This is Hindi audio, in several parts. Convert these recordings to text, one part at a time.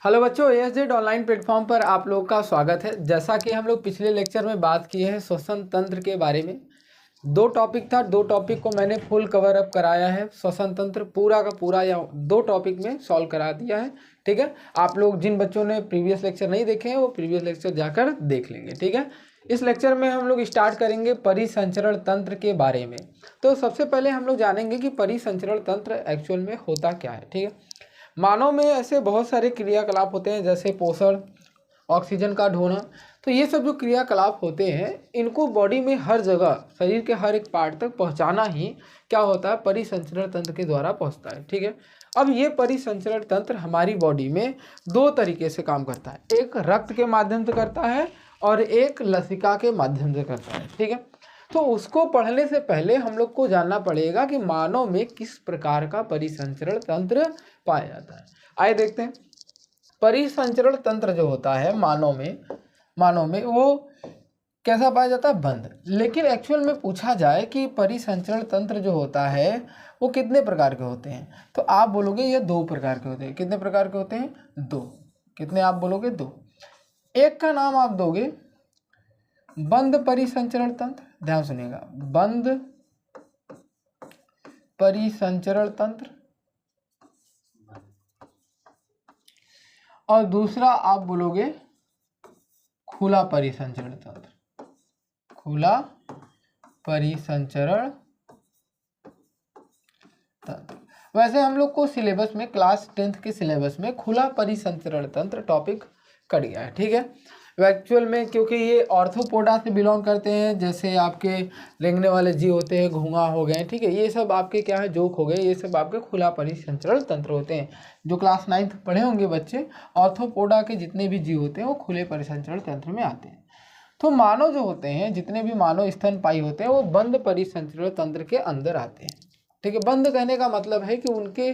हेलो बच्चों, ASZ ऑनलाइन प्लेटफॉर्म पर आप लोग का स्वागत है। जैसा कि हम लोग पिछले लेक्चर में बात किए हैं श्वसन तंत्र के बारे में। दो टॉपिक था, दो टॉपिक को मैंने फुल कवर अप कराया है। श्वसन तंत्र पूरा का पूरा या दो टॉपिक में सॉल्व करा दिया है। ठीक है, आप लोग जिन बच्चों ने प्रीवियस लेक्चर नहीं देखे हैं वो प्रीवियस लेक्चर जाकर देख लेंगे। ठीक है, इस लेक्चर में हम लोग स्टार्ट करेंगे परिसंचरण तंत्र के बारे में। तो सबसे पहले हम लोग जानेंगे कि परिसंचरण तंत्र एक्चुअल में होता क्या है। ठीक है, मानव में ऐसे बहुत सारे क्रियाकलाप होते हैं जैसे पोषण, ऑक्सीजन का ढोना। तो ये सब जो क्रियाकलाप होते हैं इनको बॉडी में हर जगह, शरीर के हर एक पार्ट तक पहुंचाना ही क्या होता है, परिसंचरण तंत्र के द्वारा पहुंचता है। ठीक है, अब ये परिसंचरण तंत्र हमारी बॉडी में दो तरीके से काम करता है। एक रक्त के माध्यम से करता है और एक लसिका के माध्यम से करता है। ठीक है, तो उसको पढ़ने से पहले हम लोग को जानना पड़ेगा कि मानव में किस प्रकार का परिसंचरण तंत्र पाया जाता है। आइए देखते हैं। परिसंचरण तंत्र जो होता है मानव में वो कैसा पाया जाता है, बंद। लेकिन एक्चुअल में पूछा जाए कि परिसंचरण तंत्र जो होता है वो कितने प्रकार के होते हैं, तो आप बोलोगे ये दो प्रकार के होते हैं। कितने प्रकार के होते हैं? दो। कितने आप बोलोगे? दो। एक का नाम आप दोगे बंद परिसंचरण तंत्र, ध्यान सुनिएगा, बंद परिसंचरण तंत्र। और दूसरा आप बोलोगे खुला परिसंचरण तंत्र, खुला परिसंचरण तंत्र। वैसे हम लोग को सिलेबस में क्लास 10th के सिलेबस में खुला परिसंचरण तंत्र टॉपिक कट गया है। ठीक है, एक्चुअल में क्योंकि ये ऑर्थोपोडा से बिलोंग करते हैं, जैसे आपके रेंगने वाले जीव होते हैं, घोंघा हो गए, ठीक है, ये सब आपके क्या है, जोक हो गए, ये सब आपके खुला परिसंचरण तंत्र होते हैं। जो क्लास 9th पढ़े होंगे बच्चे, ऑर्थोपोडा के जितने भी जीव होते हैं वो खुले परिसंचरण तंत्र में आते हैं। तो मानव जो होते हैं, जितने भी मानव स्तनपायी होते हैं वो बंद परिसंचरण तंत्र के अंदर आते हैं। ठीक है, बंद कहने का मतलब है कि उनके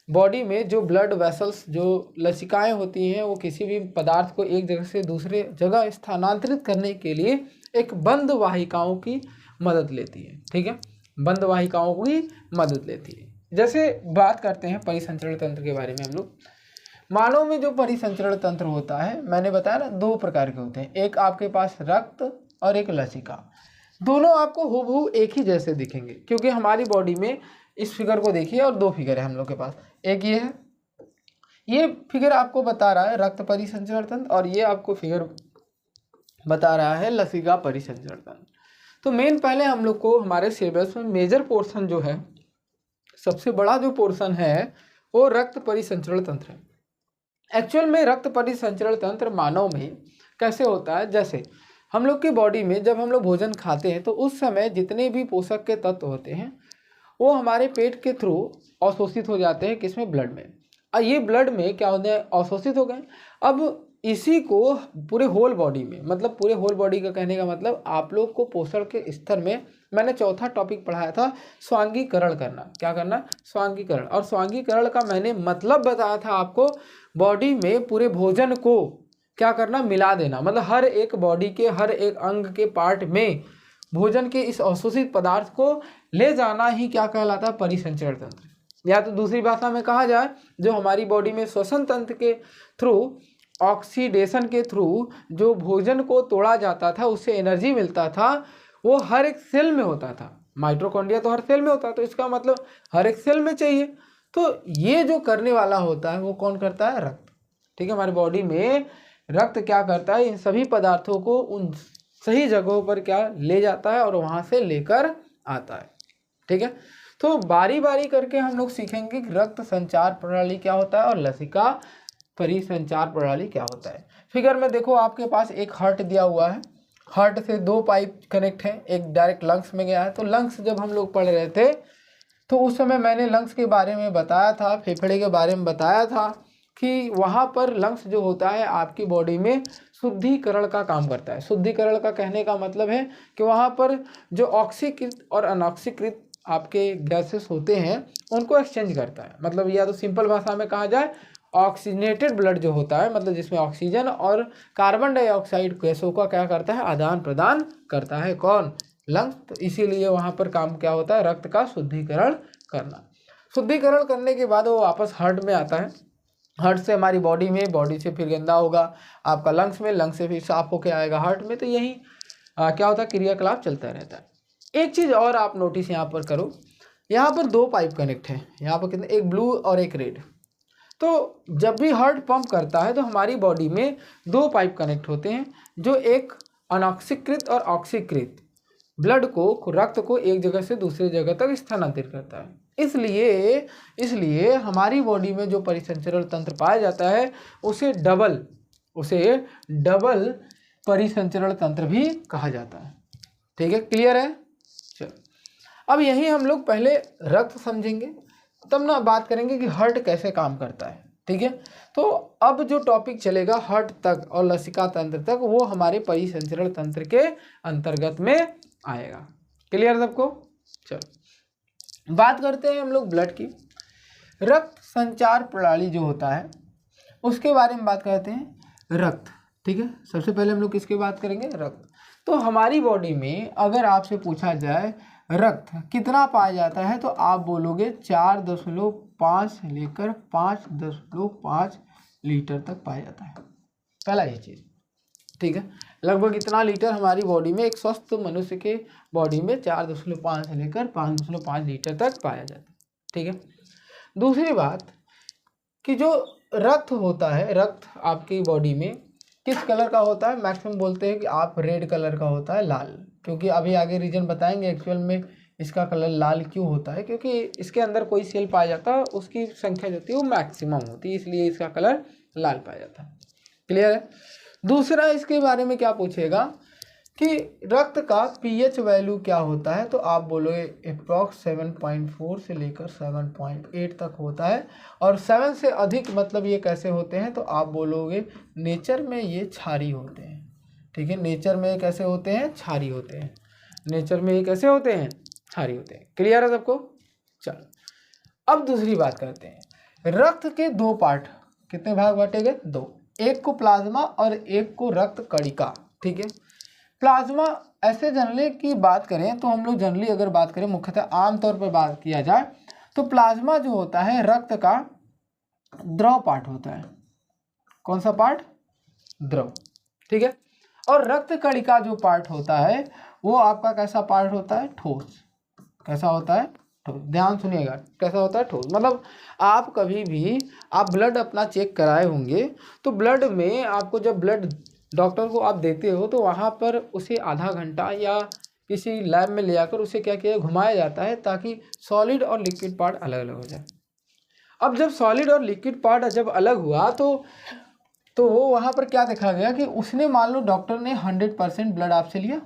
बॉडी में जो ब्लड वेसल्स, जो लसिकाएं होती हैं, वो किसी भी पदार्थ को एक जगह से दूसरे जगह स्थानांतरित करने के लिए एक बंद वाहिकाओं की मदद लेती है। ठीक है, बंद वाहिकाओं की मदद लेती है। जैसे बात करते हैं परिसंचरण तंत्र के बारे में हम लोग। मानव में जो परिसंचरण तंत्र होता है, मैंने बताया ना, दो प्रकार के होते हैं। एक आपके पास रक्त और एक लसिका। दोनों आपको हूबहू एक ही जैसे दिखेंगे, क्योंकि हमारी बॉडी में, इस फिगर को देखिए, और दो फिगर है हम लोग के पास। एक ये है, ये फिगर आपको बता रहा है रक्त परिसंचरण तंत्र, और ये आपको फिगर बता रहा है लसिका परिसंचरण तंत्र। तो मेन पहले हम लोग को हमारे सिलेबस में मेजर पोर्शन जो है, सबसे बड़ा जो पोर्शन है वो रक्त परिसंचरण तंत्र है। एक्चुअल में रक्त परिसंचरण तंत्र मानव में कैसे होता है, जैसे हम लोग की बॉडी में जब हम लोग भोजन खाते हैं तो उस समय जितने भी पोषक के तत्व होते हैं वो हमारे पेट के थ्रू अवशोषित हो जाते हैं, किसमें? ब्लड में। और ये ब्लड में क्या होते हैं, अवशोषित हो गए। अब इसी को पूरे होल बॉडी में, मतलब पूरे होल बॉडी का कहने का मतलब, आप लोग को पोषण के स्तर में मैंने चौथा टॉपिक पढ़ाया था, स्वांगीकरण करना। क्या करना? स्वांगीकरण। और स्वांगीकरण का मैंने मतलब बताया था आपको, बॉडी में पूरे भोजन को क्या करना, मिला देना। मतलब हर एक बॉडी के हर एक अंग के पार्ट में भोजन के इस अवशोषित पदार्थ को ले जाना ही क्या कहलाता है, परिसंचरण तंत्र। या तो दूसरी भाषा में कहा जाए, जो हमारी बॉडी में श्वसन तंत्र के थ्रू, ऑक्सीडेशन के थ्रू जो भोजन को तोड़ा जाता था, उससे एनर्जी मिलता था, वो हर एक सेल में होता था। माइटोकॉन्ड्रिया तो हर सेल में होता है, तो इसका मतलब हर एक सेल में चाहिए। तो ये जो करने वाला होता है वो कौन करता है? रक्त। ठीक है, हमारी बॉडी में रक्त क्या करता है, इन सभी पदार्थों को उन सही जगहों पर क्या ले जाता है और वहां से लेकर आता है। ठीक है, तो बारी बारी करके हम लोग सीखेंगे कि रक्त संचार प्रणाली क्या होता है और लसिका परिसंचार प्रणाली क्या होता है। फिगर में देखो, आपके पास एक हार्ट दिया हुआ है, हार्ट से दो पाइप कनेक्ट है, एक डायरेक्ट लंग्स में गया है। तो लंग्स जब हम लोग पढ़ रहे थे तो उस समय मैंने लंग्स के बारे में बताया था, फेफड़े के बारे में बताया था कि वहाँ पर लंग्स जो होता है आपकी बॉडी में शुद्धिकरण का काम करता है। शुद्धिकरण का कहने का मतलब है कि वहाँ पर जो ऑक्सीकृत और अनऑक्सीकृत आपके गैसेस होते हैं उनको एक्सचेंज करता है। मतलब या तो सिंपल भाषा में कहा जाए, ऑक्सीजनेटेड ब्लड जो होता है, मतलब जिसमें ऑक्सीजन और कार्बन डाइऑक्साइड गैसों का क्या करता है, आदान प्रदान करता है। कौन? लंग्स। तो इसीलिए वहाँ पर काम क्या होता है, रक्त का शुद्धिकरण करना। शुद्धिकरण करने के बाद वो वापस हार्ट में आता है। हार्ट से हमारी बॉडी में, बॉडी से फिर गंदा होगा आपका लंग्स में, लंग्स से फिर साफ होके आएगा हार्ट में। तो यही क्या होता है, क्रियाकलाप चलता रहता है। एक चीज़ और आप नोटिस यहाँ पर करो, यहाँ पर 2 पाइप कनेक्ट हैं, यहाँ पर कितने, एक ब्लू और एक रेड। तो जब भी हार्ट पंप करता है तो हमारी बॉडी में 2 पाइप कनेक्ट होते हैं, जो एक अनऑक्सीकृत और ऑक्सीकृत ब्लड को, रक्त को एक जगह से दूसरी जगह तक स्थानांतरित करता है। इसलिए हमारी बॉडी में जो परिसंचरण तंत्र पाया जाता है उसे डबल परिसंचरण तंत्र भी कहा जाता है। ठीक है, क्लियर है। चलो अब यही हम लोग पहले रक्त समझेंगे, तब ना बात करेंगे कि हार्ट कैसे काम करता है। ठीक है, तो अब जो टॉपिक चलेगा हार्ट तक और लसिका तंत्र तक, वो हमारे परिसंचरण तंत्र के अंतर्गत में आएगा। क्लियर सबको। चलो बात करते हैं हम लोग ब्लड की। रक्त संचार प्रणाली जो होता है उसके बारे में बात करते हैं। रक्त, ठीक है, सबसे पहले हम लोग किसकी बात करेंगे, रक्त। तो हमारी बॉडी में अगर आपसे पूछा जाए रक्त कितना पाया जाता है, तो आप बोलोगे 4.5 से लेकर 5.5 लीटर तक पाया जाता है। पहला ये चीज़, ठीक है, लगभग इतना लीटर हमारी बॉडी में, एक स्वस्थ मनुष्य के बॉडी में 4.5 से लेकर 5.5 लीटर तक पाया जाता है। ठीक है, दूसरी बात कि जो रक्त होता है, रक्त आपकी बॉडी में किस कलर का होता है, मैक्सिमम बोलते हैं कि आप रेड कलर का होता है, लाल, क्योंकि अभी आगे रीजन बताएंगे एक्चुअल में इसका कलर लाल क्यों होता है, क्योंकि इसके अंदर कोई सेल पाया जाता है उसकी संख्या जो होती है वो मैक्सिमम होती है, इसलिए इसका कलर लाल पाया जाता है। क्लियर है। दूसरा इसके बारे में क्या पूछेगा कि रक्त का पीएच वैल्यू क्या होता है, तो आप बोलोगे अप्रॉक्स 7.4 से लेकर 7.8 तक होता है, और 7 से अधिक मतलब ये कैसे होते हैं, तो आप बोलोगे नेचर में ये क्षारीय होते हैं। ठीक है, नेचर में ये कैसे होते हैं, क्षारीय होते हैं, नेचर में ये कैसे होते हैं, क्षारीय होते हैं। क्लियर है सबको। चलो अब दूसरी बात करते हैं। रक्त के 2 पार्ट, कितने भाग बांटे गए, 2, एक को प्लाज्मा और एक को रक्त कणिका। ठीक है, प्लाज्मा ऐसे जनरली की बात करें तो हम लोग जनरली अगर बात करें, मुख्यतः आमतौर पर बात किया जाए तो प्लाज्मा जो होता है रक्त का द्रव पार्ट होता है। कौन सा पार्ट, द्रव। ठीक है, और रक्त कणिका जो पार्ट होता है वो आपका कैसा पार्ट होता है, ठोस। कैसा होता है, ठोस। ध्यान सुनिएगा, कैसा होता है, ठोस। मतलब आप कभी भी आप ब्लड अपना चेक कराए होंगे तो ब्लड में आपको जब ब्लड डॉक्टर को आप देते हो तो वहाँ पर उसे आधा घंटा या किसी लैब में ले जाकर उसे क्या किया, घुमाया जाता है ताकि सॉलिड और लिक्विड पार्ट अलग अलग हो जाए। अब जब सॉलिड और लिक्विड पार्ट जब अलग हुआ तो वहाँ पर क्या देखा गया कि उसने, मान लो डॉक्टर ने 100% ब्लड आपसे लिया,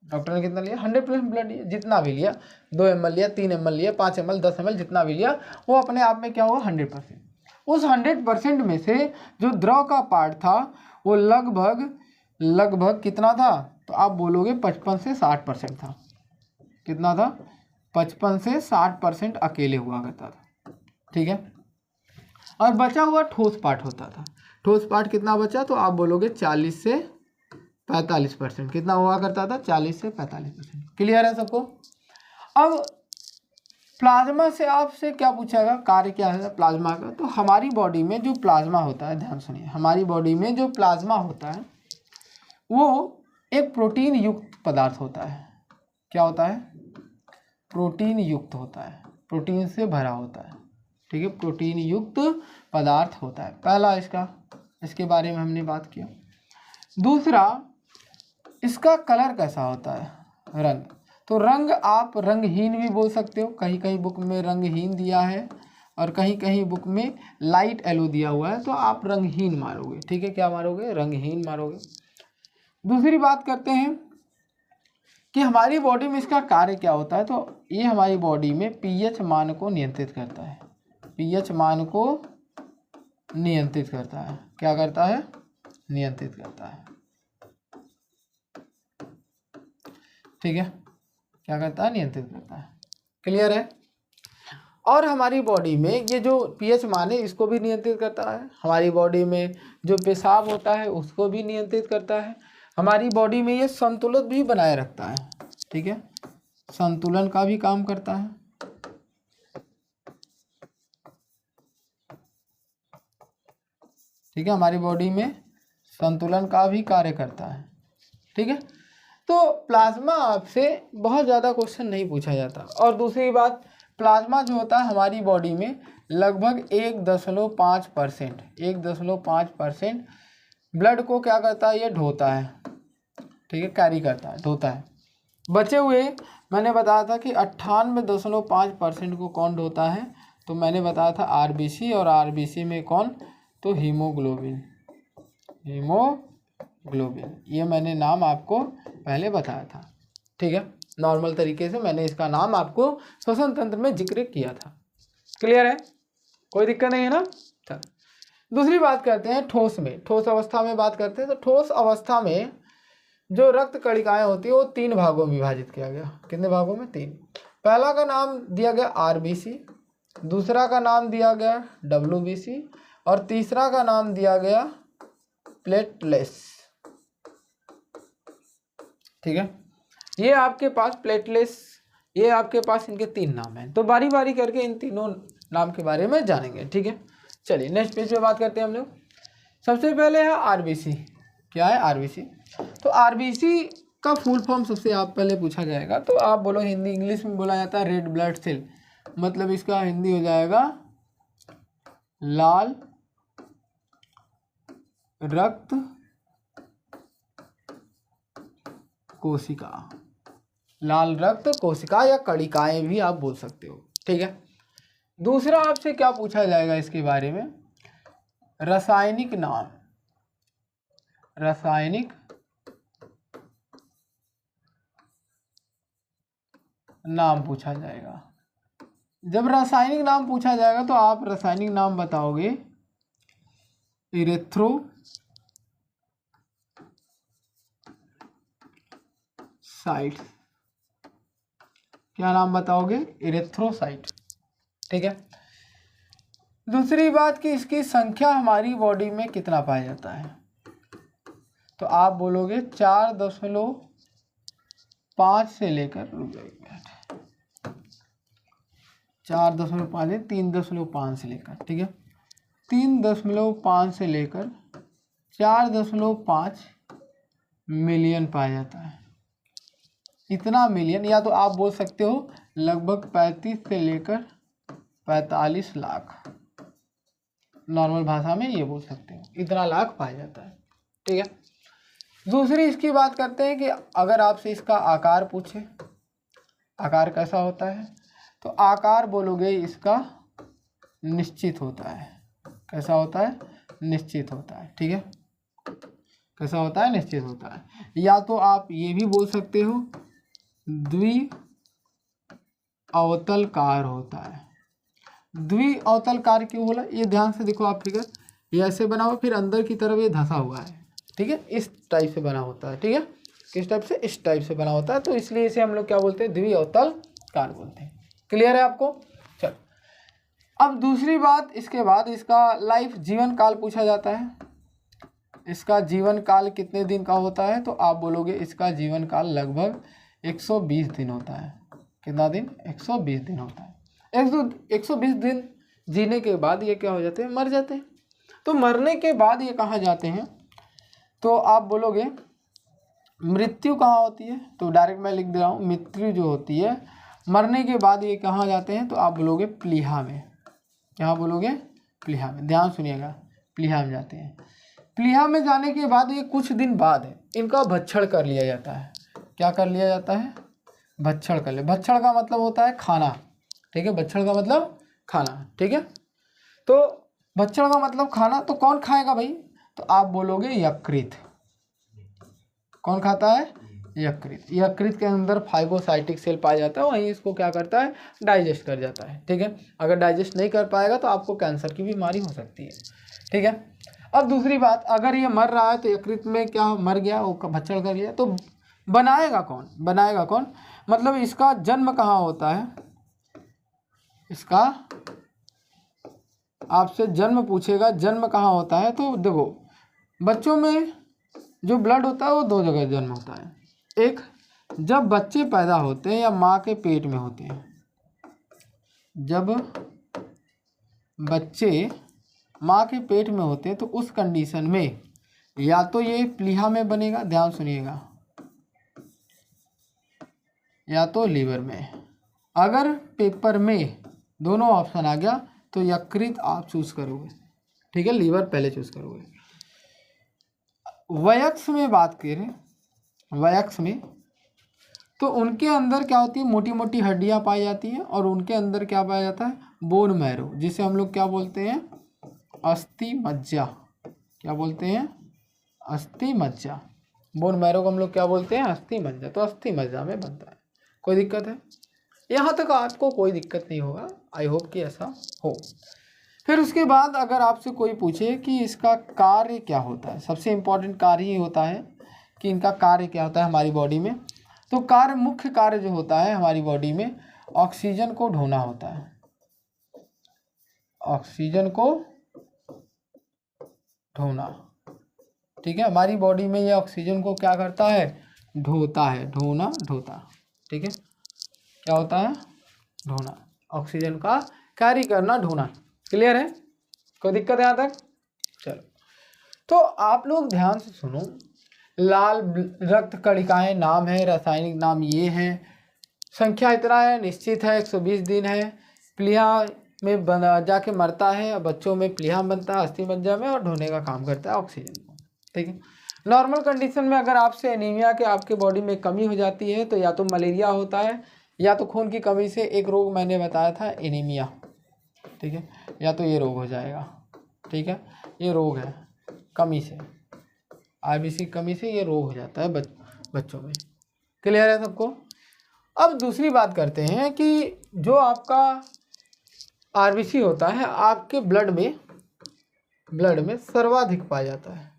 डॉक्टर ने कितना लिया, 100% ब्लड लिया, जितना भी लिया, 2 ml लिया, 3 ml लिया, 5 ml, 10 ml, जितना भी लिया, वो अपने आप में क्या हुआ, 100%। उस 100% में से जो द्रव का पार्ट था वो लगभग कितना था, तो आप बोलोगे 55 से 60% था। कितना था, 55 से 60% अकेले हुआ करता था। ठीक है, और बचा हुआ ठोस पार्ट होता था। ठोस पार्ट कितना बचा, तो आप बोलोगे 40 से 45%। कितना हुआ करता था, 40 से 45%। क्लियर है सबको। अब प्लाज्मा से आपसे क्या पूछेगा, कार्य क्या है प्लाज्मा का, तो हमारी बॉडी में जो प्लाज्मा होता है, ध्यान सुनिए, हमारी बॉडी में जो प्लाज्मा होता है वो एक प्रोटीन युक्त पदार्थ होता है। क्या होता है, प्रोटीन युक्त होता है, प्रोटीन से भरा होता है। ठीक है, प्रोटीन युक्त पदार्थ होता है, पहला इसके बारे में हमने बात किया। दूसरा, इसका कलर कैसा होता है, रंग। तो रंग आप रंगहीन भी बोल सकते हो, कहीं कहीं बुक में रंगहीन दिया है और कहीं कहीं बुक में लाइट येलो दिया हुआ है, तो आप रंगहीन मारोगे। ठीक है, क्या मारोगे, रंगहीन मारोगे। दूसरी बात करते हैं कि हमारी बॉडी में इसका कार्य क्या होता है, तो ये हमारी बॉडी में पीएच मान को नियंत्रित करता है। पीएच मान को नियंत्रित करता है, क्या करता है, नियंत्रित करता है। ठीक है, क्या करता है, नियंत्रित करता है। क्लियर है। और हमारी बॉडी में ये जो पीएच मान है इसको भी नियंत्रित करता है। हमारी बॉडी में जो पेशाब होता है उसको भी नियंत्रित करता है। हमारी बॉडी में ये संतुलन भी बनाए रखता है। ठीक है, संतुलन का भी काम करता है। ठीक है, हमारी बॉडी में संतुलन का भी कार्य करता है। ठीक है, तो प्लाज्मा आपसे बहुत ज़्यादा क्वेश्चन नहीं पूछा जाता। और दूसरी बात, प्लाज्मा जो होता है हमारी बॉडी में लगभग 1.5% ब्लड को क्या करता है, ये ढोता है। ठीक है, कैरी करता है, ढोता है। बचे हुए मैंने बताया था कि 98.5% को कौन ढोता है, तो मैंने बताया था आरबीसी, और आरबीसी में कौन, तो हीमोग्लोबिन। ये मैंने नाम आपको पहले बताया था। ठीक है, नॉर्मल तरीके से मैंने इसका नाम आपको श्वसन तंत्र में जिक्र किया था। क्लियर है, कोई दिक्कत नहीं है ना। चल दूसरी बात करते हैं ठोस में, ठोस अवस्था में बात करते हैं। तो ठोस अवस्था में जो रक्त कणिकाएं होती है वो 3 भागों में विभाजित किया गया। कितने भागों में, 3। पहला का नाम दिया गया आरबीसी, दूसरा का नाम दिया गया डब्ल्यूबीसी, और तीसरा का नाम दिया गया प्लेटलेट्स। ठीक है, ये आपके पास प्लेटलेट्स, ये आपके पास इनके 3 नाम हैं। तो बारी बारी करके इन तीनों नाम के बारे में जानेंगे। ठीक है, चलिए नेक्स्ट पेज पे बात करते हैं हम लोग। सबसे पहले है आरबीसी। क्या है आरबीसी? तो आरबीसी का फुल फॉर्म सबसे आप पहले पूछा जाएगा, तो आप बोलो हिंदी इंग्लिश में बोला जाता है रेड ब्लड सेल, मतलब इसका हिंदी हो जाएगा लाल रक्त कोशिका। लाल रक्त कोशिका या कणिकाएं भी आप बोल सकते हो। ठीक है, दूसरा आपसे क्या पूछा जाएगा इसके बारे में, रासायनिक नाम। रासायनिक नाम पूछा जाएगा। जब रासायनिक नाम पूछा जाएगा तो आप रासायनिक नाम बताओगे इरेथ्रोसाइट। क्या नाम बताओगे, इरेथ्रोसाइट। ठीक है, दूसरी बात कि इसकी संख्या हमारी बॉडी में कितना पाया जाता है, तो आप बोलोगे 4.5 से लेकर 4.5 3.5 से लेकर, ठीक है, 3.5 से लेकर 4.5 मिलियन पाया जाता है। इतना मिलियन, या तो आप बोल सकते हो लगभग 35 से लेकर 45 लाख, नॉर्मल भाषा में ये बोल सकते हो, इतना लाख पाया जाता है। ठीक है, दूसरी इसकी बात करते हैं कि अगर आपसे इसका आकार पूछे, आकार कैसा होता है, तो आकार बोलोगे इसका निश्चित होता है। कैसा होता है, निश्चित होता है। ठीक है, कैसा होता है, निश्चित होता है। या तो आप ये भी बोल सकते हो द्विअवतलकार होता है। द्विअवतलकार क्यों बोला, ये ध्यान से देखो आप फिगर, ये ऐसे बना हुआ, फिर अंदर की तरफ ये धंसा हुआ है। ठीक है, इस टाइप से बना होता है। ठीक है, किस टाइप से, इस टाइप से बना होता है, तो इसलिए इसे हम लोग क्या बोलते हैं, द्विअवतलकार बोलते हैं। क्लियर है आपको। चलो अब दूसरी बात, इसके बाद इसका लाइफ जीवन काल पूछा जाता है। इसका जीवन काल कितने दिन का होता है, तो आप बोलोगे इसका जीवन काल लगभग 120 दिन होता है। कितना दिन, 120 दिन होता है। 120 दिन जीने के बाद ये क्या हो जाते हैं, मर जाते हैं। तो मरने के बाद ये कहाँ जाते हैं, तो आप बोलोगे मृत्यु कहाँ होती है, तो डायरेक्ट मैं लिख दे रहा हूँ, मृत्यु जो होती है मरने के बाद ये कहाँ जाते हैं, तो आप बोलोगे प्लीहा में। क्या बोलोगे, प्लीहा में। ध्यान सुनिएगा, प्लीहा में जाते हैं। प्लीहा में जाने के बाद ये कुछ दिन बाद इनका भक्षण कर लिया जाता है। क्या कर लिया जाता है, भक्षण कर लिया। भक्षण का मतलब होता है खाना। ठीक है, भक्षण का मतलब खाना। ठीक है, तो भक्षण का मतलब खाना, तो कौन खाएगा भाई, तो आप बोलोगे यकृत। कौन खाता है, यकृत। यकृत के अंदर फाइगोसाइटिक सेल पाया जाता है, वहीं इसको क्या करता है, डाइजेस्ट कर जाता है। ठीक है, अगर डाइजेस्ट नहीं कर पाएगा तो आपको कैंसर की बीमारी हो सकती है। ठीक है, अब दूसरी बात, अगर ये मर रहा है तो यकृत में क्या मर गया, वो भक्षण कर लिया, तो बनाएगा कौन, बनाएगा कौन, मतलब इसका जन्म कहाँ होता है, इसका आपसे जन्म पूछेगा, जन्म कहाँ होता है, तो देखो बच्चों में जो ब्लड होता है वो 2 जगह जन्म होता है। एक जब बच्चे पैदा होते हैं या माँ के पेट में होते हैं, जब बच्चे माँ के पेट में होते हैं तो उस कंडीशन में या तो ये प्लीहा में बनेगा, ध्यान सुनिएगा, या तो लीवर में। अगर पेपर में दोनों ऑप्शन आ गया तो यकृत आप चूज करोगे, ठीक है, लीवर पहले चूज करोगे। वयस्क में बात करें, वयस्क में तो उनके अंदर क्या होती है, मोटी मोटी हड्डियां पाई जाती हैं और उनके अंदर क्या पाया जाता है, बोन मैरो, जिसे हम लोग क्या बोलते हैं, अस्थि मज्जा। क्या बोलते हैं, अस्थि मज्जा। बोन मैरो को हम लोग क्या बोलते हैं, अस्थि मज्जा। तो अस्थि मज्जा में बनता है। कोई दिक्कत है? यहाँ तक आपको कोई दिक्कत नहीं होगा, आई होप कि ऐसा हो। फिर उसके बाद अगर आपसे कोई पूछे कि इसका कार्य क्या होता है, सबसे इम्पोर्टेंट कार्य ही होता है कि इनका कार्य क्या होता है हमारी बॉडी में। तो कार्य, मुख्य कार्य जो होता है हमारी बॉडी में, ऑक्सीजन को ढोना होता है। ऑक्सीजन को ढोना, ठीक है। हमारी बॉडी में ये ऑक्सीजन को क्या करता है, ढोता है, ढोना, ढोता, ठीक है। क्या होता है, ढोना, ऑक्सीजन का कैरी करना, ढोना। क्लियर है? कोई दिक्कत है यहाँ तक? चलो, तो आप लोग ध्यान से सुनो। लाल रक्त कणिकाएं नाम है, रासायनिक नाम ये है, संख्या इतना है, निश्चित है, 120 दिन है, प्लीहा में बना जाके मरता है, बच्चों में प्लीहा बनता है अस्थि मज्जा में, और ढोने का काम करता है ऑक्सीजन को, ठीक है। नॉर्मल कंडीशन में अगर आपसे एनीमिया के आपके बॉडी में कमी हो जाती है तो या तो मलेरिया होता है या तो खून की कमी से एक रोग मैंने बताया था एनीमिया, ठीक है, या तो ये रोग हो जाएगा, ठीक है। ये रोग है कमी से, आरबीसी कमी से ये रोग हो जाता है बच्चों में। क्लियर है सबको? अब दूसरी बात करते हैं कि जो आपका आरबीसी होता है आपके ब्लड में सर्वाधिक पाया जाता है,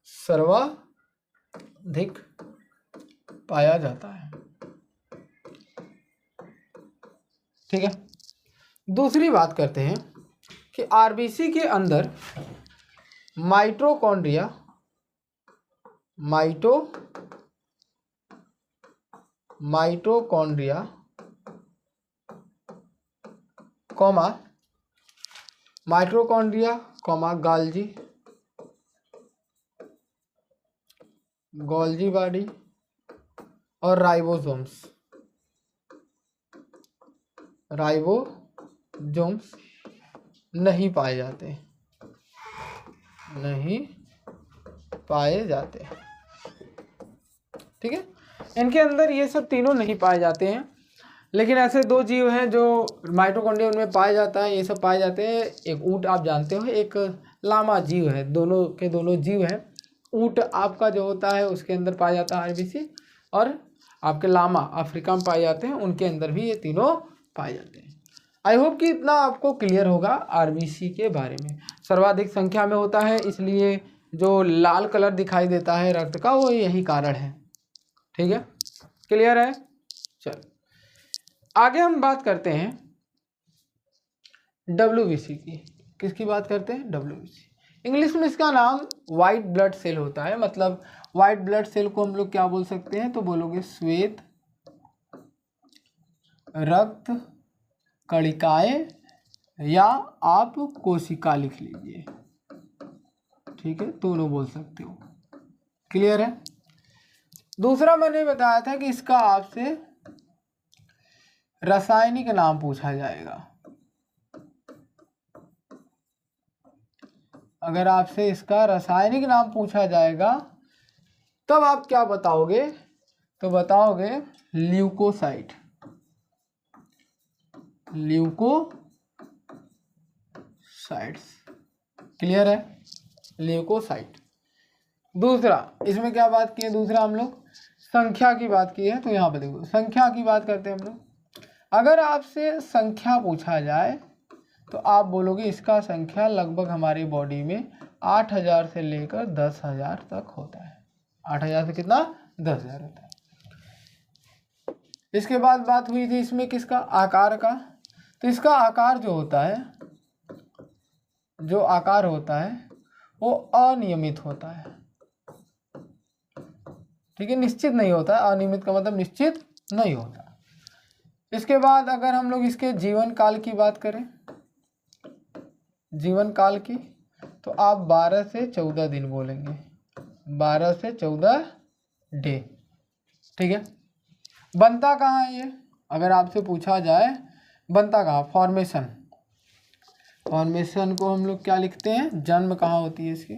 सर्वाधिक पाया जाता है, ठीक है। दूसरी बात करते हैं कि आरबीसी के अंदर माइटोकॉन्ड्रिया, माइटोकॉन्ड्रिया गोल्जी बॉडी और राइबोसोम्स नहीं पाए जाते, ठीक है। इनके अंदर ये सब तीनों नहीं पाए जाते हैं, लेकिन ऐसे दो जीव हैं जो माइटोकॉन्ड्रिया उनमें पाया जाता है, ये सब पाए जाते हैं। एक ऊँट आप जानते हो, एक लामा जीव है, दोनों के दोनों जीव हैं। ऊँट आपका जो होता है उसके अंदर पाया जाता है आरबीसी, और आपके लामा अफ्रीका में पाए जाते हैं, उनके अंदर भी ये तीनों पाए जाते हैं। आई होप कि इतना आपको क्लियर होगा आरबीसी के बारे में। सर्वाधिक संख्या में होता है, इसलिए जो लाल कलर दिखाई देता है रक्त का, वो यही कारण है, ठीक है। क्लियर है? चलो आगे हम बात करते हैं डब्ल्यूबीसी की। किसकी बात करते हैं? डब्ल्यूबीसी। इंग्लिश में इसका नाम वाइट ब्लड सेल होता है। मतलब वाइट ब्लड सेल को हम लोग क्या बोल सकते हैं, तो बोलोगे श्वेत रक्त कणिकाएं, या आप कोशिका लिख लीजिए, ठीक है, दोनों बोल सकते हो। क्लियर है? दूसरा मैंने बताया था कि इसका आपसे रासायनिक नाम पूछा जाएगा। अगर आपसे इसका रासायनिक नाम पूछा जाएगा तब आप क्या बताओगे, तो बताओगे ल्यूकोसाइट, ल्यूकोसाइट्स। क्लियर है? ल्यूकोसाइट। दूसरा इसमें क्या बात की है, दूसरा हम लोग संख्या की बात की है, तो यहाँ पे देखो संख्या की बात करते हैं हम लोग। अगर आपसे संख्या पूछा जाए तो आप बोलोगे इसका संख्या लगभग हमारी बॉडी में 8000 से लेकर 10,000 तक होता है। 8000 से कितना? 10,000 होता है। इसके बाद बात हुई थी इसमें किसका? आकार का। तो इसका आकार जो होता है, जो आकार होता है वो अनियमित होता है, ठीक है, निश्चित नहीं होता है। अनियमित का मतलब निश्चित नहीं होता। इसके बाद अगर हम लोग इसके जीवन काल की बात करें जीवन काल की, तो आप 12 से 14 दिन बोलेंगे, 12 से 14 डे। ठीक है, बनता कहाँ है ये, अगर आपसे पूछा जाए बनता कहाँ, फॉर्मेशन, फॉर्मेशन को हम लोग क्या लिखते हैं, जन्म कहाँ होती है इसकी,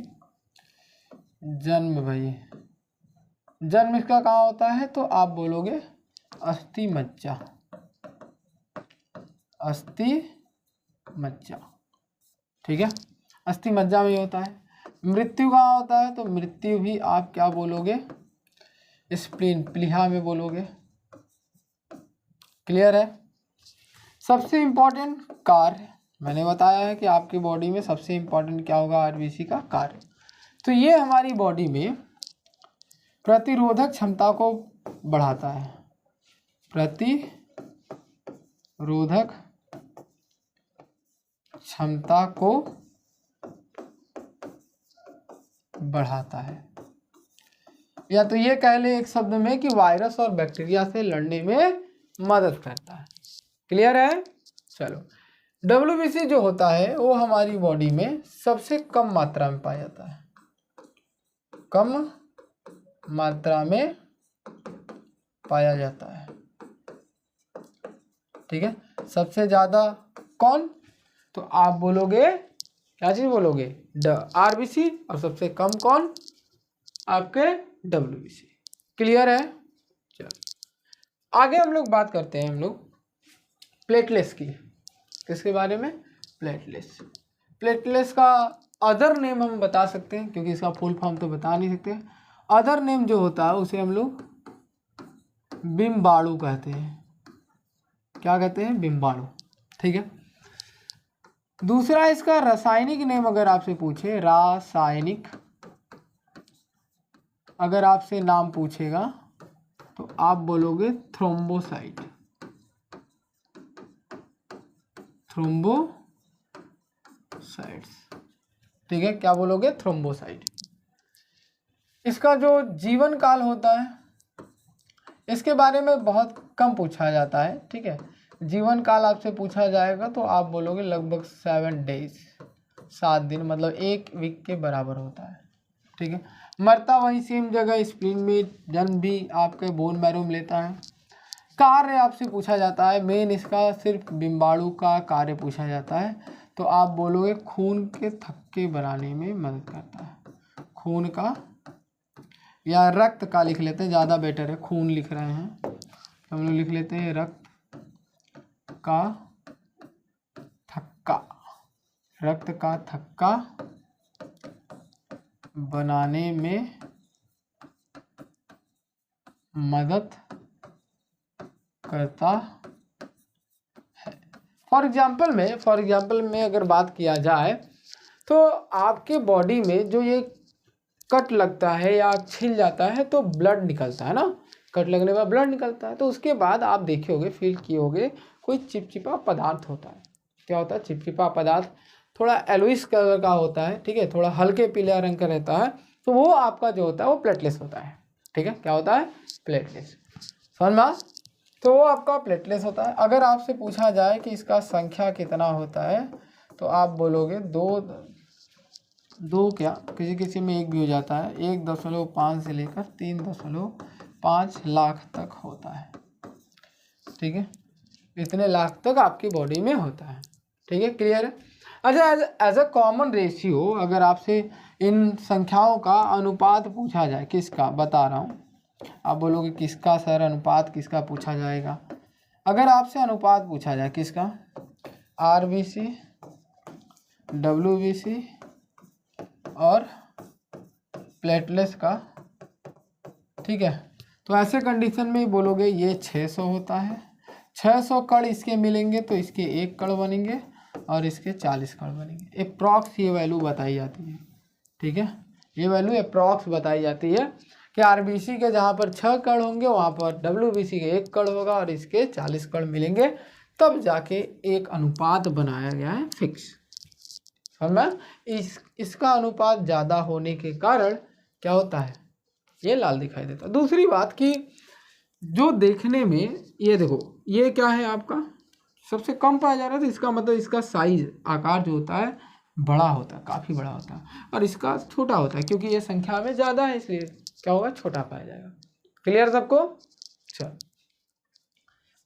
जन्म भाई, जन्म इसका कहाँ होता है, तो आप बोलोगे अस्थि मज्जा, अस्थि मज्जा। ठीक है, अस्थि मज्जा में होता है। मृत्यु कहाँ होता है, तो मृत्यु भी आप क्या बोलोगे, स्प्लीन, प्लीहा में बोलोगे। क्लियर है। सबसे इम्पोर्टेंट कार्य मैंने बताया है कि आपकी बॉडी में सबसे इम्पोर्टेंट क्या होगा, आरबीसी का कार्य। तो ये हमारी बॉडी में प्रतिरोधक क्षमता को बढ़ाता है, प्रतिरोधक क्षमता को बढ़ाता है, या तो ये कह ले एक शब्द में कि वायरस और बैक्टीरिया से लड़ने में मदद करता है। क्लियर है। चलो, WBC जो होता है वो हमारी बॉडी में सबसे कम मात्रा में पाया जाता है, कम मात्रा में पाया जाता है। ठीक है, सबसे ज़्यादा कौन, तो आप बोलोगे क्या चीज़ बोलोगे, आरबीसी, और सबसे कम कौन, आपके WBC। क्लियर है। चलो आगे हम लोग बात करते हैं, हम लोग प्लेटलेट्स की। किसके बारे में, प्लेटलेट्स। प्लेटलेट्स का अदर नेम हम बता सकते हैं, क्योंकि इसका फुल फॉर्म तो बता नहीं सकते। अदर नेम जो होता है उसे हम लोग बिम्बाणु कहते हैं। क्या कहते हैं, बिम्बाणु। ठीक है, दूसरा इसका रासायनिक नेम अगर आपसे पूछे, रासायनिक अगर आपसे नाम पूछेगा तो आप बोलोगे थ्रोम्बोसाइट, थ्रोम्बोसाइट्स। ठीक है, क्या बोलोगे, थ्रोम्बोसाइट। इसका जो जीवन काल होता है इसके बारे में बहुत कम पूछा जाता है। ठीक है, जीवन काल आपसे पूछा जाएगा तो आप बोलोगे लगभग 7 डेज, 7 दिन, मतलब 1 वीक के बराबर होता है। ठीक है, मरता वहीं सेम जगह स्प्लीन में, जन्म भी आपके बोन मैरो में लेता है। कार्य आपसे पूछा जाता है, मेन इसका सिर्फ बिम्बाणु का कार्य पूछा जाता है, तो आप बोलोगे खून के थक्के बनाने में मदद करता है। खून का या रक्त का लिख लेते हैं, ज़्यादा बेटर है, खून लिख रहे हैं हम लोग, लिख लेते हैं रक्त का थक्का, रक्त का थक्का बनाने में मदद करता है। फॉर एग्जाम्पल में अगर बात किया जाए तो आपके बॉडी में जो ये कट लगता है या छिल जाता है तो ब्लड निकलता है ना, कट लगने के बाद ब्लड निकलता है, तो उसके बाद आप देखे होगे, फील किए होगे, कोई चिपचिपा पदार्थ होता है। क्या होता है, चिपचिपा पदार्थ, थोड़ा येलोइश कलर का होता है। ठीक है, थोड़ा हल्के पीले रंग का रहता है, तो वो आपका जो होता है वो प्लेटलेट्स होता है। ठीक है, क्या होता है, प्लेटलेट्स। समझ में, तो वो आपका प्लेटलेट्स होता है। अगर आपसे पूछा जाए कि इसका संख्या कितना होता है तो आप बोलोगे दो क्या, किसी किसी में एक भी हो जाता है, 1.5 से लेकर 3.5 लाख तक होता है। ठीक है, इतने लाख तक आपकी बॉडी में होता है। ठीक है, क्लियर है। अच्छा, एज अ कॉमन रेशियो अगर आपसे इन संख्याओं का अनुपात पूछा जाए, किसका बता रहा हूँ, आप बोलोगे किसका सर, अनुपात किसका पूछा जाएगा। अगर आपसे अनुपात पूछा जाए किसका, आरबीसी, WBC और प्लेटलेट्स का। ठीक है, तो ऐसे कंडीशन में ही बोलोगे ये 600 होता है, 600 कण इसके मिलेंगे तो इसके 1 कण बनेंगे और इसके 40 कण बनेंगे। अप्रॉक्स ये वैल्यू बताई जाती है। ठीक है, ये वैल्यू अप्रॉक्स बताई जाती है कि आरबीसी के जहाँ पर 6 कण होंगे वहाँ पर WBC के 1 कण होगा और इसके 40 कण मिलेंगे, तब जाके एक अनुपात बनाया गया है फिक्स। समझ, इसका अनुपात ज़्यादा होने के कारण क्या होता है, ये लाल दिखाई देता है। दूसरी बात कि जो देखने में, ये देखो ये क्या है आपका, सबसे कम पाया जा रहा है, तो इसका मतलब इसका साइज, आकार जो होता है बड़ा होता है, काफ़ी बड़ा होता है, और इसका छोटा होता है क्योंकि ये संख्या में ज़्यादा है इसलिए क्या होगा, छोटा पाया जाएगा। क्लियर सबको? चलो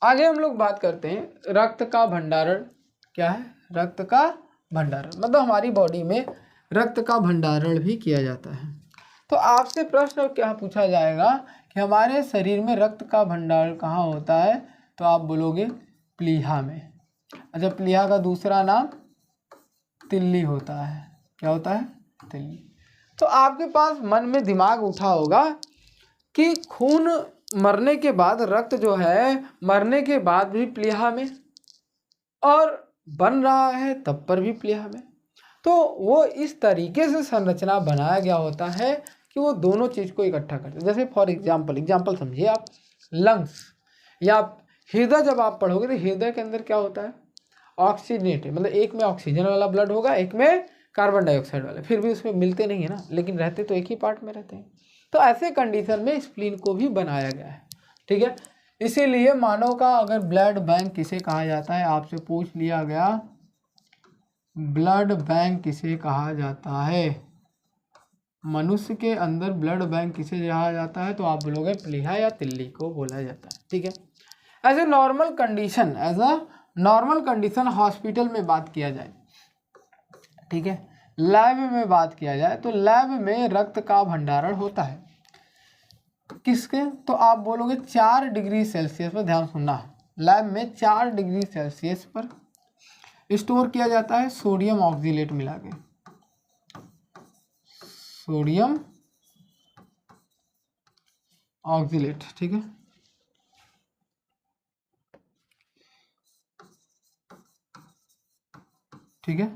आगे हम लोग बात करते हैं रक्त का भंडारण क्या है। रक्त का भंडारण मतलब हमारी बॉडी में रक्त का भंडारण भी किया जाता है। तो आपसे प्रश्न क्या पूछा जाएगा कि हमारे शरीर में रक्त का भंडारण कहाँ होता है, तो आप बोलोगे प्लीहा में। अच्छा, प्लीहा का दूसरा नाम तिल्ली होता है। क्या होता है? तिल्ली। तो आपके पास मन में दिमाग उठा होगा कि खून मरने के बाद, रक्त जो है मरने के बाद भी प्लीहा में और बन रहा है तब पर भी प्लीहा में। तो वो इस तरीके से संरचना बनाया गया होता है कि वो दोनों चीज़ को इकट्ठा करते हैं। जैसे फॉर एग्जाम्पल समझिए आप, लंग्स या हृदय जब आप पढ़ोगे तो हृदय के अंदर क्या होता है, ऑक्सीजनेटेड, मतलब एक में ऑक्सीजन वाला ब्लड होगा, एक में कार्बन डाइऑक्साइड वाला, फिर भी उसमें मिलते नहीं है ना, लेकिन रहते तो एक ही पार्ट में रहते हैं। तो ऐसे कंडीशन में स्प्लीन को भी बनाया गया है। ठीक है, इसीलिए मानव का अगर ब्लड बैंक किसे कहा जाता है, आपसे पूछ लिया गया ब्लड बैंक किसे कहा जाता है, मनुष्य के अंदर ब्लड बैंक किसे कहा जाता है, तो आप बोलोगे प्लीहा या तिल्ली को बोला जाता है। ठीक है, as a normal condition hospital में बात किया जाए, ठीक है, लैब में बात किया जाए तो लैब में रक्त का भंडारण होता है किसके, तो आप बोलोगे 4 डिग्री सेल्सियस पर। ध्यान सुनना, लैब में 4 डिग्री सेल्सियस पर स्टोर किया जाता है सोडियम ऑक्सीलेट मिला के, सोडियम ऑक्सीलेट। ठीक है, ठीक है,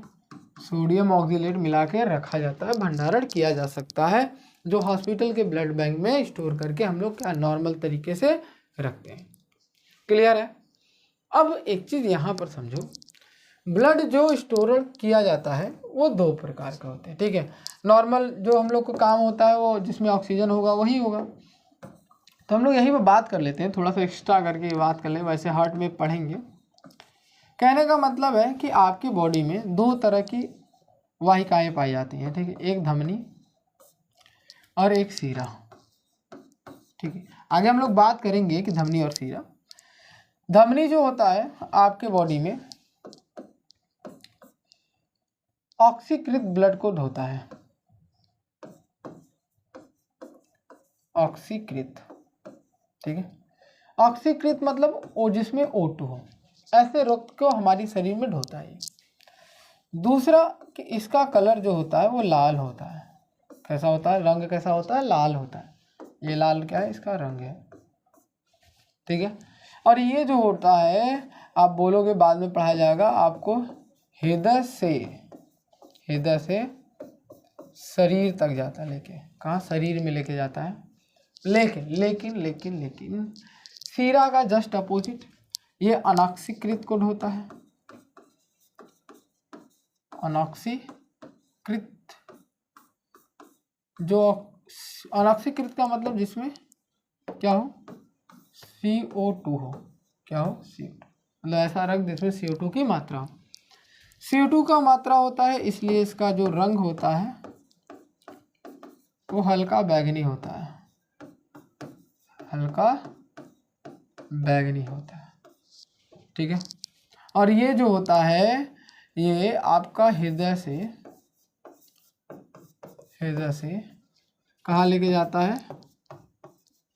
सोडियम ऑक्सीलेट मिला के रखा जाता है, भंडारण किया जा सकता है, जो हॉस्पिटल के ब्लड बैंक में स्टोर करके हम लोग क्या नॉर्मल तरीके से रखते हैं। क्लियर है? अब एक चीज़ यहाँ पर समझो, ब्लड जो स्टोर किया जाता है वो 2 प्रकार का होते हैं। ठीक है, नॉर्मल जो हम लोग को काम होता है वो जिसमें ऑक्सीजन होगा वही होगा। तो हम लोग यहीं पर बात कर लेते हैं, थोड़ा सा एक्स्ट्रा करके बात कर लें, वैसे हार्ट में पढ़ेंगे। कहने का मतलब है कि आपकी बॉडी में 2 तरह की वाहिकाएं पाई जाती हैं। ठीक है, एक धमनी और एक सीरा। ठीक है, आगे हम लोग बात करेंगे कि धमनी और सीरा। धमनी जो होता है आपके बॉडी में ऑक्सीकृत ब्लड को ढोता है, ऑक्सीकृत। ठीक है, ऑक्सीकृत मतलब वो जिसमें O2 हो, ऐसे रक्त को हमारी शरीर में ढोता है। दूसरा कि इसका कलर जो होता है वो लाल होता है। कैसा होता है, रंग कैसा होता है, लाल होता है। ये लाल क्या है, इसका रंग है। ठीक है, और ये जो होता है आप बोलोगे बाद में पढ़ाया जाएगा आपको, हृदय से शरीर तक जाता है, लेके कहाँ, शरीर में लेके जाता है। लेकिन सीरा का जस्ट अपोजिट, ये अनॉक्सीकृत को ढोता है, अनॉक्सीकृत। जो अनॉक्सीकृत का मतलब जिसमें क्या हो, CO2 हो। क्या हो, CO2, मतलब ऐसा रक्त जिसमें CO2 की मात्रा हो। CO2 का मात्रा होता है, इसलिए इसका जो रंग होता है वो हल्का बैंगनी होता है, हल्का बैंगनी होता है। ठीक है, और ये जो होता है ये आपका हृदय से कहाँ लेके जाता है,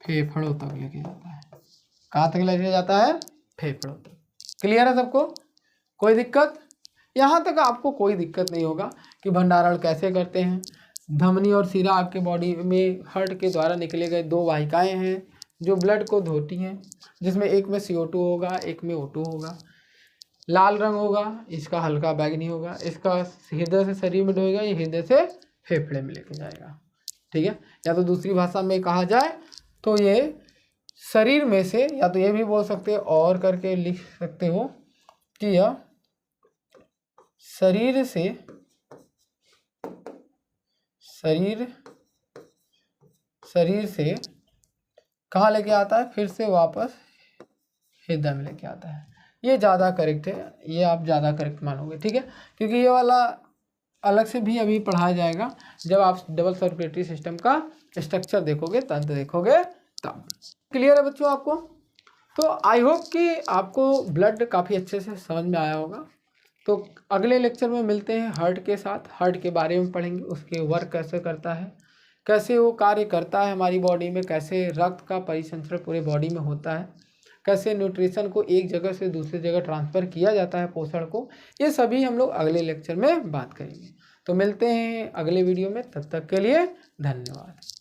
फेफड़ों तक लेके जाता है। कहाँ तक लेके जाता है, फेफड़ों तक। क्लियर है सबको? कोई दिक्कत? यहाँ तक आपको कोई दिक्कत नहीं होगा कि भंडारण कैसे करते हैं। धमनी और सीरा आपके बॉडी में हार्ट के द्वारा निकले गए 2 वाहिकाएं हैं जो ब्लड को धोती हैं, जिसमें एक में CO2 होगा, एक में O2 होगा। लाल रंग होगा, इसका हल्का बैंगनी होगा। इसका हृदय से शरीर में ढोएगा, ये हृदय से फेफड़े में लेके जाएगा। ठीक है, या तो दूसरी भाषा में कहा जाए तो ये शरीर में से, या तो ये भी बोल सकते हो और करके लिख सकते हो कि यह शरीर से कहाँ लेके आता है, फिर से वापस हृदय में लेके आता है। ये ज़्यादा करेक्ट है, ये आप ज़्यादा करेक्ट मानोगे। ठीक है, क्योंकि ये वाला अलग से भी अभी पढ़ाया जाएगा जब आप डबल सर्कुलेटरी सिस्टम का स्ट्रक्चर देखोगे, तंत्र देखोगे तब। क्लियर है बच्चों आपको? तो आई होप कि आपको ब्लड काफ़ी अच्छे से समझ में आया होगा। तो अगले लेक्चर में मिलते हैं हार्ट के साथ। हार्ट के बारे में पढ़ेंगे, उसके वर्क कैसे करता है, कैसे वो कार्य करता है हमारी बॉडी में, कैसे रक्त का परिसंचरण पूरे बॉडी में होता है, कैसे न्यूट्रिशन को एक जगह से दूसरी जगह ट्रांसफ़र किया जाता है, पोषण को। ये सभी हम लोग अगले लेक्चर में बात करेंगे। तो मिलते हैं अगले वीडियो में, तब तक के लिए धन्यवाद।